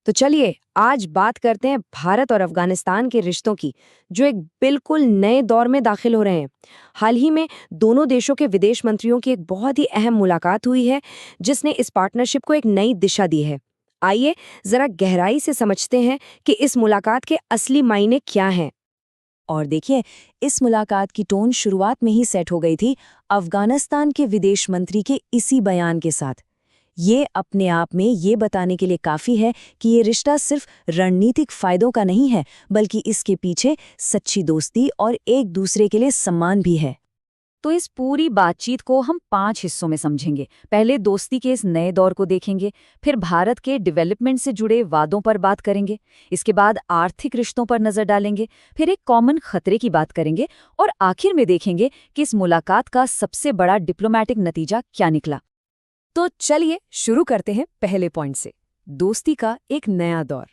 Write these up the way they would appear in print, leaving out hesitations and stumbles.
तो चलिए आज बात करते हैं भारत और अफगानिस्तान के रिश्तों की, जो एक बिल्कुल नए दौर में दाखिल हो रहे हैं। हाल ही में दोनों देशों के विदेश मंत्रियों की एक बहुत ही अहम मुलाकात हुई है, जिसने इस पार्टनरशिप को एक नई दिशा दी है। आइए जरा गहराई से समझते हैं कि इस मुलाकात के असली मायने क्या हैं। और देखिए, इस मुलाकात की टोन शुरुआत में ही सेट हो गई थी अफगानिस्तान के विदेश मंत्री के इसी बयान के साथ। ये अपने आप में ये बताने के लिए काफ़ी है कि ये रिश्ता सिर्फ रणनीतिक फ़ायदों का नहीं है, बल्कि इसके पीछे सच्ची दोस्ती और एक दूसरे के लिए सम्मान भी है। तो इस पूरी बातचीत को हम 5 हिस्सों में समझेंगे। पहले दोस्ती के इस नए दौर को देखेंगे, फिर भारत के डेवलपमेंट से जुड़े वादों पर बात करेंगे, इसके बाद आर्थिक रिश्तों पर नजर डालेंगे, फिर एक कॉमन खतरे की बात करेंगे और आखिर में देखेंगे कि इस मुलाकात का सबसे बड़ा डिप्लोमैटिक नतीजा क्या निकला। तो चलिए शुरू करते हैं पहले पॉइंट से, दोस्ती का एक नया दौर।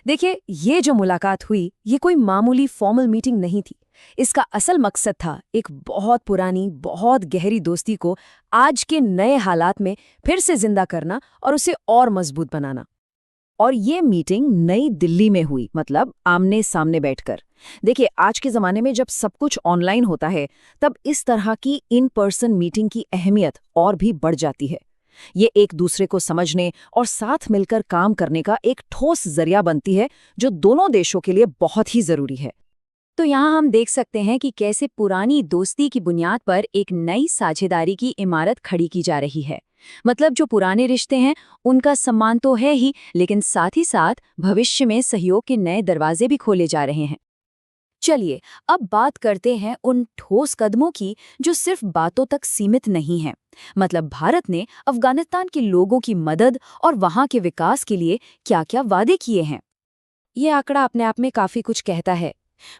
देखिए, ये जो मुलाकात हुई, ये कोई मामूली फॉर्मल मीटिंग नहीं थी। इसका असल मकसद था एक बहुत पुरानी, बहुत गहरी दोस्ती को आज के नए हालात में फिर से जिंदा करना और उसे और मजबूत बनाना। और ये मीटिंग नई दिल्ली में हुई, मतलब आमने सामने बैठकर। देखिए, आज के ज़माने में जब सब कुछ ऑनलाइन होता है, तब इस तरह की इन पर्सन मीटिंग की अहमियत और भी बढ़ जाती है। ये एक दूसरे को समझने और साथ मिलकर काम करने का एक ठोस जरिया बनती है, जो दोनों देशों के लिए बहुत ही जरूरी है। तो यहाँ हम देख सकते हैं कि कैसे पुरानी दोस्ती की बुनियाद पर एक नई साझेदारी की इमारत खड़ी की जा रही है। मतलब जो पुराने रिश्ते हैं, उनका सम्मान तो है ही, लेकिन साथ ही साथ भविष्य में सहयोग के नए दरवाजे भी खोले जा रहे हैं। चलिए अब बात करते हैं उन ठोस कदमों की जो सिर्फ बातों तक सीमित नहीं हैं। मतलब भारत ने अफगानिस्तान के लोगों की मदद और वहां के विकास के लिए क्या-क्या वादे किए हैं। ये आंकड़ा अपने आप में काफी कुछ कहता है।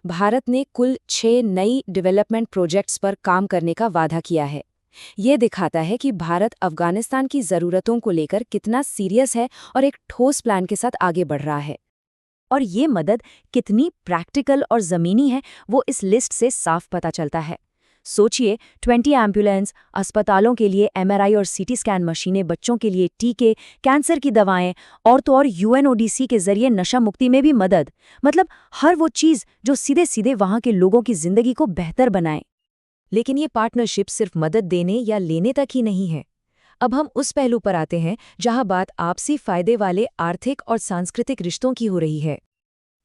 भारत ने कुल 6 नई डेवलपमेंट प्रोजेक्ट्स पर काम करने का वादा किया है। ये दिखाता है कि भारत अफगानिस्तान की ज़रूरतों को लेकर कितना सीरियस है और एक ठोस प्लान के साथ आगे बढ़ रहा है। और ये मदद कितनी प्रैक्टिकल और ज़मीनी है, वो इस लिस्ट से साफ पता चलता है। सोचिए, 20 एम्बुलेंस, अस्पतालों के लिए एमआरआई और सीटी स्कैन मशीनें, बच्चों के लिए टीके, कैंसर की दवाएं, और तो और यूएनओडीसी के जरिए नशा मुक्ति में भी मदद। मतलब हर वो चीज़ जो सीधे सीधे वहाँ के लोगों की जिंदगी को बेहतर बनाए। लेकिन ये पार्टनरशिप सिर्फ मदद देने या लेने तक ही नहीं है। अब हम उस पहलू पर आते हैं जहां बात आपसी फायदे वाले आर्थिक और सांस्कृतिक रिश्तों की हो रही है।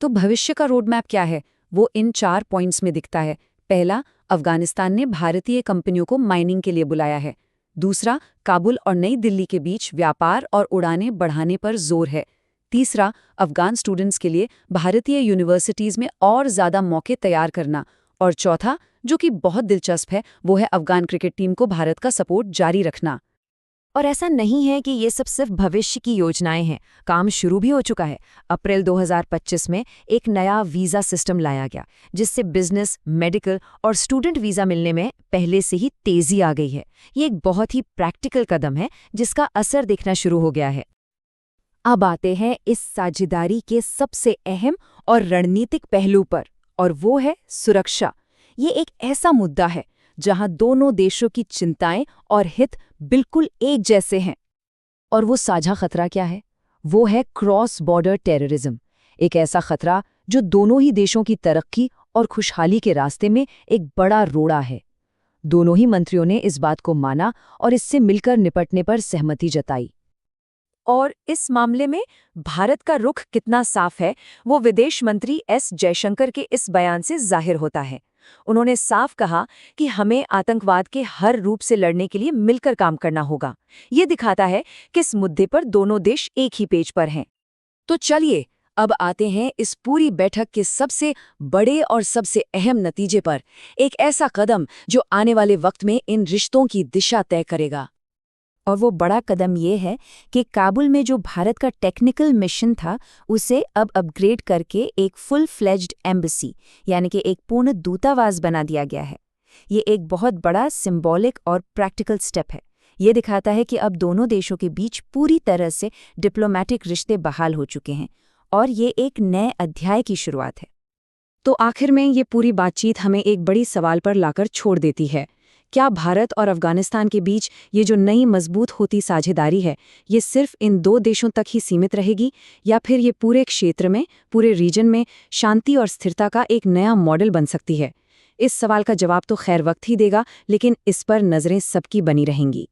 तो भविष्य का रोड मैप क्या है, वो इन 4 पॉइंट्स में दिखता है। पहला, अफगानिस्तान ने भारतीय कंपनियों को माइनिंग के लिए बुलाया है। दूसरा, काबुल और नई दिल्ली के बीच व्यापार और उड़ानें बढ़ाने पर जोर है। तीसरा, अफगान स्टूडेंट्स के लिए भारतीय यूनिवर्सिटीज़ में और ज़्यादा मौके तैयार करना। और चौथा, जो कि बहुत दिलचस्प है, वो है अफगान क्रिकेट टीम को भारत का सपोर्ट जारी रखना। और ऐसा नहीं है कि ये सब सिर्फ भविष्य की योजनाएं हैं, काम शुरू भी हो चुका है। अप्रैल 2025 में एक नया वीज़ा सिस्टम लाया गया, जिससे बिजनेस, मेडिकल और स्टूडेंट वीज़ा मिलने में पहले से ही तेज़ी आ गई है। ये एक बहुत ही प्रैक्टिकल कदम है, जिसका असर दिखना शुरू हो गया है। अब आते हैं इस साझेदारी के सबसे अहम और रणनीतिक पहलू पर, और वो है सुरक्षा। ये एक ऐसा मुद्दा है जहां दोनों देशों की चिंताएं और हित बिल्कुल एक जैसे हैं। और वो साझा खतरा क्या है? वो है क्रॉस बॉर्डर टेररिज्म। एक ऐसा खतरा जो दोनों ही देशों की तरक्की और खुशहाली के रास्ते में एक बड़ा रोड़ा है। दोनों ही मंत्रियों ने इस बात को माना और इससे मिलकर निपटने पर सहमति जताई। और इस मामले में भारत का रुख कितना साफ है, वो विदेश मंत्री एस जयशंकर के इस बयान से जाहिर होता है। उन्होंने साफ कहा कि हमें आतंकवाद के हर रूप से लड़ने के लिए मिलकर काम करना होगा। ये दिखाता है कि इस मुद्दे पर दोनों देश एक ही पेज पर हैं। तो चलिए अब आते हैं इस पूरी बैठक के सबसे बड़े और सबसे अहम नतीजे पर, एक ऐसा कदम जो आने वाले वक्त में इन रिश्तों की दिशा तय करेगा। और वो बड़ा कदम ये है कि काबुल में जो भारत का टेक्निकल मिशन था, उसे अब अपग्रेड करके एक फुल फ्लेज्ड एम्बेसी, यानी कि एक पूर्ण दूतावास बना दिया गया है। ये एक बहुत बड़ा सिंबॉलिक और प्रैक्टिकल स्टेप है। ये दिखाता है कि अब दोनों देशों के बीच पूरी तरह से डिप्लोमैटिक रिश्ते बहाल हो चुके हैं और ये एक नए अध्याय की शुरुआत है। तो आखिर में ये पूरी बातचीत हमें एक बड़ी सवाल पर लाकर छोड़ देती है क्या भारत और अफगानिस्तान के बीच ये जो नई मजबूत होती साझेदारी है, ये सिर्फ इन 2 देशों तक ही सीमित रहेगी या फिर ये पूरे क्षेत्र में, पूरे रीजन में शांति और स्थिरता का एक नया मॉडल बन सकती है? इस सवाल का जवाब तो खैर वक्त ही देगा, लेकिन इस पर नज़रें सबकी बनी रहेंगी।